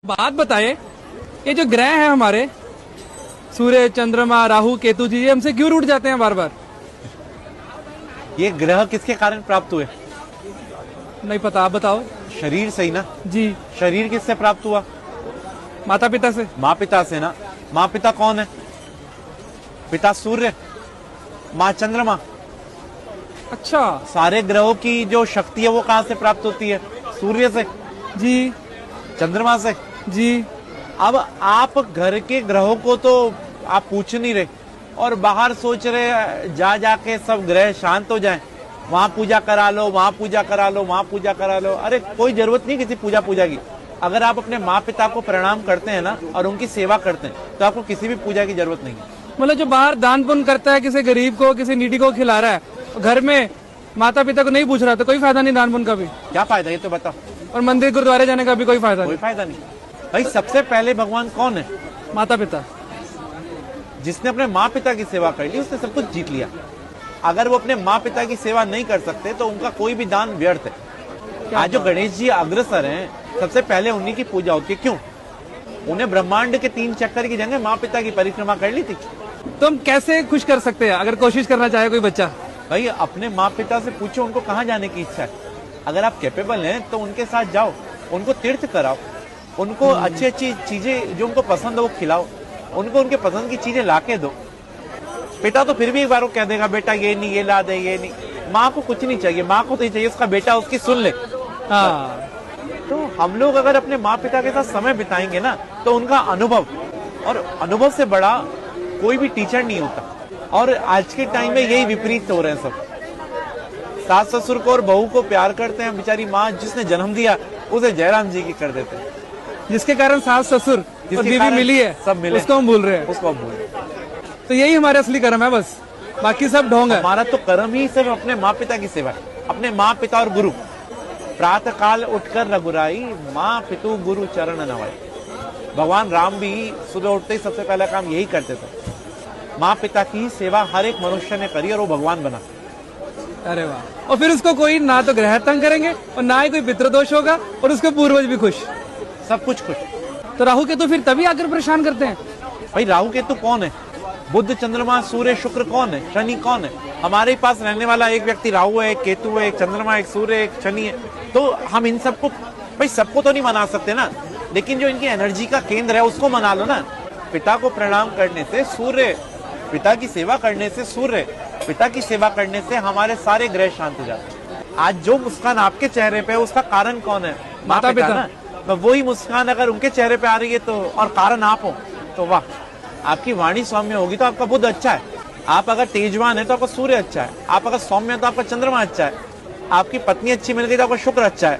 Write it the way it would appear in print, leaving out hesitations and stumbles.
बात बताए, ये जो ग्रह हैं हमारे सूर्य, चंद्रमा, राहु, केतु जी, ये हमसे क्यों रूठ जाते हैं बार बार? ये ग्रह किसके कारण प्राप्त हुए? नहीं पता, आप बताओ। शरीर से ही ना जी। शरीर किससे प्राप्त हुआ? माता पिता से। माँ पिता से ना। माँ पिता कौन है? पिता सूर्य, माँ चंद्रमा। अच्छा। सारे ग्रहों की जो शक्ति है वो कहाँ से प्राप्त होती है? सूर्य से जी। चंद्रमा से जी। अब आप घर के ग्रहों को तो आप पूछ नहीं रहे और बाहर सोच रहे जा जाके सब ग्रह शांत हो जाएं, वहां पूजा करा लो, वहां पूजा करा लो, वहां पूजा करा लो। अरे कोई जरूरत नहीं किसी पूजा की। अगर आप अपने माँ पिता को प्रणाम करते हैं ना और उनकी सेवा करते हैं तो आपको किसी भी पूजा की जरूरत नहीं है। मतलब जो बाहर दान पुण्य करता है, किसी गरीब को, किसी नीडी को खिला रहा है, घर में माता पिता को नहीं पूछ रहा, तो कोई फायदा नहीं दान पुण्य का भी। क्या फायदा ये तो बताओ। और मंदिर गुरुद्वारे जाने का भी कोई फायदा नहीं। कोई फायदा नहीं भाई। सबसे पहले भगवान कौन है? माता पिता। जिसने अपने माँ पिता की सेवा कर ली उसने सब कुछ जीत लिया। अगर वो अपने माँ पिता की सेवा नहीं कर सकते तो उनका कोई भी दान व्यर्थ है। आज जो गणेश जी अग्रसर हैं, सबसे पहले उन्हीं की पूजा होती है। क्यों? उन्हें ब्रह्मांड के 3 चक्कर की जगह माँ पिता की परिक्रमा कर ली थी। तो हम कैसे खुश कर सकते हैं अगर कोशिश करना चाहे कोई बच्चा? भाई अपने माँ पिता से पूछो उनको कहाँ जाने की इच्छा है। अगर आप कैपेबल हैं तो उनके साथ जाओ, उनको तीर्थ कराओ, उनको अच्छी अच्छी चीजें जो उनको पसंद है वो खिलाओ, उनको उनके पसंद की चीजें लाके दो। बेटा तो फिर भी एक बार वो कह देगा बेटा ये नहीं, ये ला दे, ये नहीं। माँ को कुछ नहीं चाहिए, माँ को तो ये चाहिए उसका बेटा उसकी सुन ले। हाँ। तो हम लोग अगर अपने माँ पिता के साथ समय बिताएंगे ना तो उनका अनुभव, और अनुभव से बड़ा कोई भी टीचर नहीं होता। और आज के टाइम में यही विपरीत हो रहे हैं सब। सास ससुर को और बहू को प्यार करते हैं, बेचारी माँ जिसने जन्म दिया उसे जयराम जी की कर देते हैं। जिसके कारण सास ससुर और बीवी मिली है, सब मिले, उसको हम भूल रहे हैं। उसको हम भूल रहे हैं। तो यही हमारे असली कर्म है, बस बाकी सब ढोंग है। हमारा तो कर्म ही सिर्फ अपने माँ पिता की सेवा है, अपने माँ पिता और गुरु। प्रातः काल उठकर रघुराई, माँ पितु गुरु चरण नवाई। भगवान राम भी सुबह उठते ही सबसे पहला काम यही करते थे। माँ पिता की सेवा हर एक मनुष्य ने करी और वो भगवान बना। अरे वाह। और फिर उसको कोई ना तो ग्रह तंग करेंगे और ना ही कोई पितृदोष होगा और उसके पूर्वज भी खुश, सब कुछ खुश। तो राहु केतु फिर तभी आकर परेशान करते हैं। भाई राहु केतु कौन है? बुध, चंद्रमा, सूर्य, शुक्र कौन है? शनि कौन है? हमारे पास रहने वाला एक व्यक्ति राहु है, एक केतु है, एक चंद्रमा, एक सूर्य, एक शनि है। तो हम इन सबको, भाई सबको तो नहीं मना सकते ना, लेकिन जो इनकी एनर्जी का केंद्र है उसको मना लो ना। पिता को प्रणाम करने से सूर्य, पिता की सेवा करने से सूर्य, पिता की सेवा करने से हमारे सारे ग्रह शांत हो जाते हैं। आज जो मुस्कान आपके चेहरे पे है उसका कारण कौन है? माता पिता ना। तो वही मुस्कान अगर उनके चेहरे पे आ रही है तो, और कारण आप हो, तो वाह, आपकी वाणी सौम्य होगी तो आपका बुध अच्छा है। आप अगर तेजवान है तो आपका सूर्य अच्छा है। आप अगर सौम्य है तो आपका चंद्रमा अच्छा है। आपकी पत्नी अच्छी मिल गई तो आपका शुक्र अच्छा है।